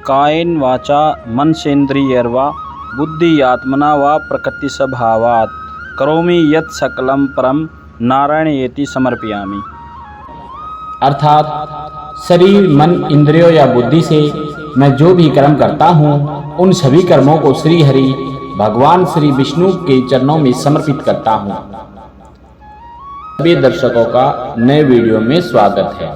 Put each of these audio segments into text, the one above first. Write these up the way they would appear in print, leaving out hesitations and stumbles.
कायेन वाचा मनसेन्द्रियैर्वा बुद्धियात्मना वा प्रकृति स्वभावात् करोमि यत् सकलं परम नारायणेति समर्पयामि। अर्थात शरीर, मन, इंद्रियों या बुद्धि से मैं जो भी कर्म करता हूँ उन सभी कर्मों को श्री हरि भगवान श्री विष्णु के चरणों में समर्पित करता हूँ। सभी दर्शकों का नए वीडियो में स्वागत है।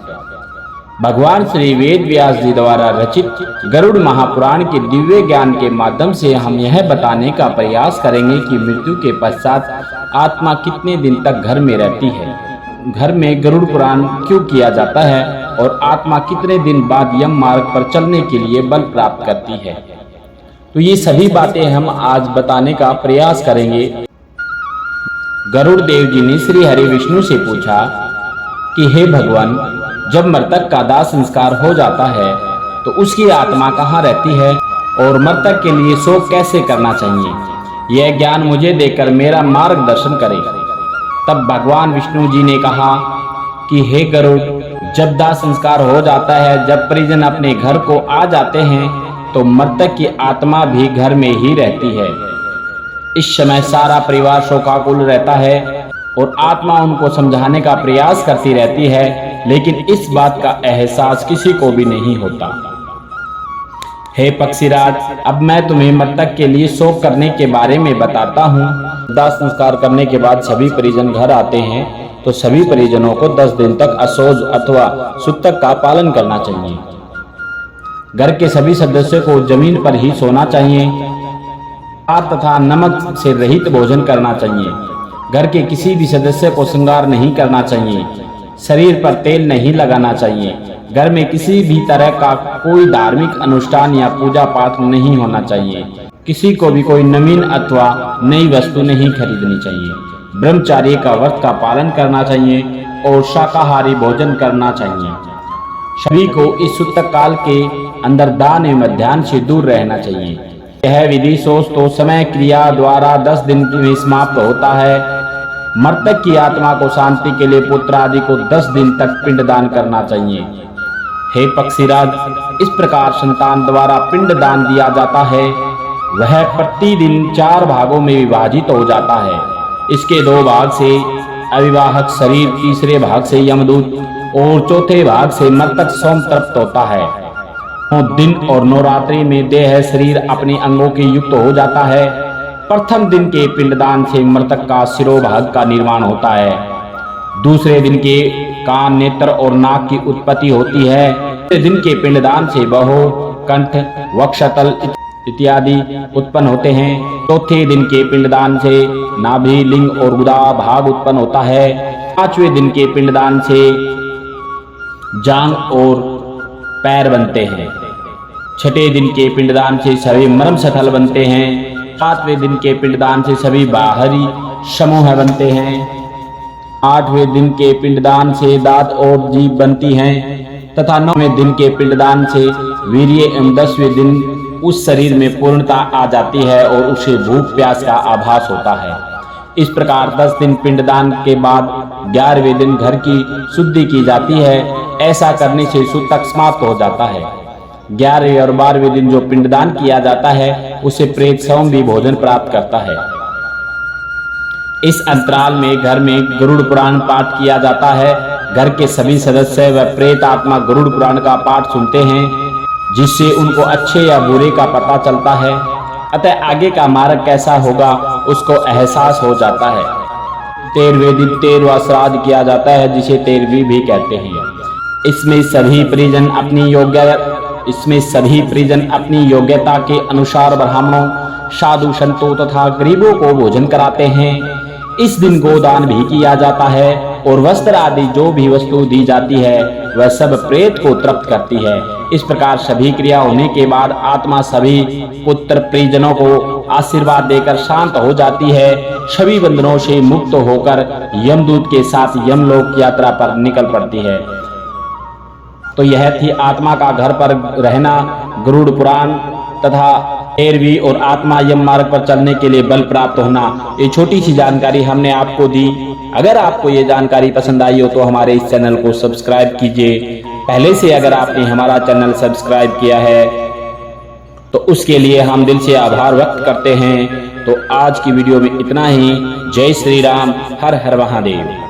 भगवान श्री वेद व्यास जी द्वारा रचित गरुड़ महापुराण के दिव्य ज्ञान के माध्यम से हम यह बताने का प्रयास करेंगे कि मृत्यु के पश्चात आत्मा कितने दिन तक घर में रहती है, घर में गरुड़ पुराण क्यों किया जाता है और आत्मा कितने दिन बाद यम मार्ग पर चलने के लिए बल प्राप्त करती है। तो ये सभी बातें हम आज बताने का प्रयास करेंगे। गरुड़ देव जी ने श्री हरि विष्णु से पूछा कि हे भगवान, जब मृतक का दाह संस्कार हो जाता है तो उसकी आत्मा कहाँ रहती है और मृतक के लिए शोक कैसे करना चाहिए, यह ज्ञान मुझे देकर मेरा मार्गदर्शन करें। तब भगवान विष्णु जी ने कहा कि हे गरुड़, जब दाह संस्कार हो जाता है, जब परिजन अपने घर को आ जाते हैं तो मृतक की आत्मा भी घर में ही रहती है। इस समय सारा परिवार शोकाकुल रहता है और आत्मा उनको समझाने का प्रयास करती रहती है, लेकिन इस बात का एहसास किसी को भी नहीं होता। हे पक्षीराज, अब मैं तुम्हें मृतक के लिए शोक करने के बारे में बताता हूँ। दाह संस्कार करने के बाद सभी परिजन घर आते हैं तो सभी परिजनों को 10 दिन तक असोज अथवा सूतक का पालन करना चाहिए। घर के सभी सदस्यों को जमीन पर ही सोना चाहिए तथा नमक से रहित भोजन करना चाहिए। घर के किसी भी सदस्य को श्रृंगार नहीं करना चाहिए, शरीर पर तेल नहीं लगाना चाहिए। घर में किसी भी तरह का कोई धार्मिक अनुष्ठान या पूजा पाठ नहीं होना चाहिए। किसी को भी कोई नवीन अथवा नई वस्तु नहीं खरीदनी चाहिए। ब्रह्मचार्य का व्रत का पालन करना चाहिए और शाकाहारी भोजन करना चाहिए। सभी को इस सूतक काल के अंदर दान एवं ध्यान से दूर रहना चाहिए। यह विधि सोच तो समय क्रिया द्वारा 10 दिन में समाप्त होता है। मृतक की आत्मा को शांति के लिए पुत्र आदि को 10 दिन तक पिंडदान करना चाहिए। हे पक्षीराज, इस प्रकार संतान द्वारा पिंडदान दिया जाता है। वह प्रतिदिन 4 भागों में विभाजित हो जाता है। इसके 2 भाग से अविवाहक शरीर, तीसरे भाग से यमदूत और चौथे भाग से मृतक सोम तृप्त होता है। दिन और नवरात्रि में देह शरीर अपने अंगों के युक्त हो जाता है। प्रथम दिन के पिंडदान से मृतक का शिरोभाग का निर्माण होता है। दूसरे दिन के कान, नेत्र और नाक की उत्पत्ति होती है। तीसरे दिन के पिंडदान से बाहों, कंठ, वक्षतल इत्यादि उत्पन्न होते हैं। चौथे दिन के पिंडदान से नाभि, लिंग और गुदा भाग उत्पन्न होता है। 5वें दिन के पिंडदान से जांग और पैर बनते हैं। 6ठे दिन के पिंडदान से सभी मर्म स्थल बनते हैं। 7वें दिन के पिंडदान से सभी बाहरी समूह बनते हैं। 8वें दिन के पिंडदान से दांत और जीभ बनती हैं तथा 9वें दिन के पिंडदान से वीर्य एवं 10वें दिन उस शरीर में पूर्णता आ जाती है और उसे भूख प्यास का आभास होता है। इस प्रकार 10 दिन पिंडदान के बाद 11वें दिन घर की शुद्धि की जाती है। ऐसा करने से सूतक समाप्त हो जाता है। 11वें और 12वें दिन जो पिंडदान किया जाता है उसे प्रेत सौम भी भोजन प्राप्त करता है। इस अंतराल में घर में गरुड़ पुराण पाठ किया जाता है। घर के सभी सदस्य व प्रेत आत्मा गरुड़ पुराण का पाठ सुनते हैं, जिससे उनको अच्छे या बुरे का पता चलता है। अतः आगे का मार्ग कैसा होगा उसको एहसास हो जाता है। 13वें दिन 13वां श्राद्ध किया जाता है, जिसे 13वीं भी कहते हैं। इसमें सभी परिजन अपनी योग्यता के अनुसार ब्राह्मणों, साधु संतों तथा गरीबों को भोजन कराते हैं। इस दिन गोदान भी किया जाता है और वस्त्र आदि जो भी वस्तु दी जाती है वह सब प्रेत को तृप्त करती है। इस प्रकार सभी क्रिया होने के बाद आत्मा सभी पुत्र परिजनों को आशीर्वाद देकर शांत हो जाती है। सभी बंधनों से मुक्त होकर यमदूत के साथ यमलोक की यात्रा पर निकल पड़ती है। तो यह थी आत्मा का घर पर रहना, गरुड़ पुराण तथा 13वीं और आत्मा यम मार्ग पर चलने के लिए बल प्राप्त होना। ये छोटी सी जानकारी हमने आपको दी। अगर आपको ये जानकारी पसंद आई हो तो हमारे इस चैनल को सब्सक्राइब कीजिए। पहले से अगर आपने हमारा चैनल सब्सक्राइब किया है तो उसके लिए हम दिल से आभार व्यक्त करते हैं। तो आज की वीडियो में इतना ही। जय श्री राम, हर हर महादेव।